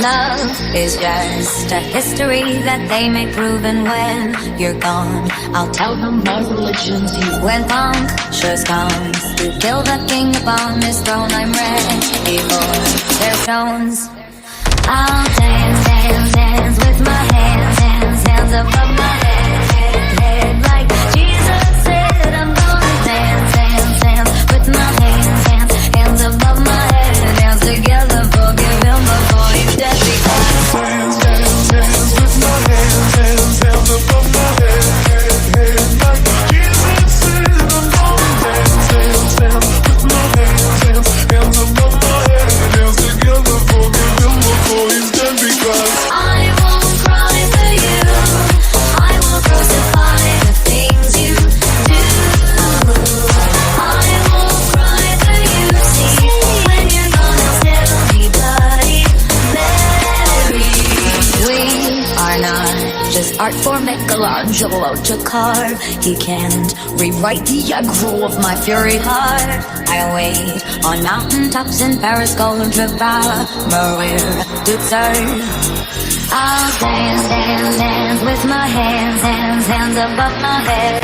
Love is just a history that they may prove, and when you're gone, I'll tell them my religion's you. When punctures comes to kill the king upon his throne, I'm ready for their stones. I'll dance, dance, dance with my hands, hands, hands above my head, head, head. Like Jesus said, I'm gonna dance, dance, dance with my hands, hands, hands above my head. Dance together, forgive him before he's dead. Dance, dance, dance with my hands, hands, hands above my head, head, head. Like Jesus said, I'm gonna dance, dance, dance with my hands, hands, hands above my head. Dance together, forgive him before he's dead, because I won't cry for you, I will crucify the things you do. I won't cry for you, see, when you're gonna still be bloody Mary. We are not just art for Michelangelo to carve. He can't rewrite the aggro of my fury heart. I wait on mountaintops in Paris, golden trip, Maria to serve. I'll dance, dance, dance with my hands, hands, hands above my head.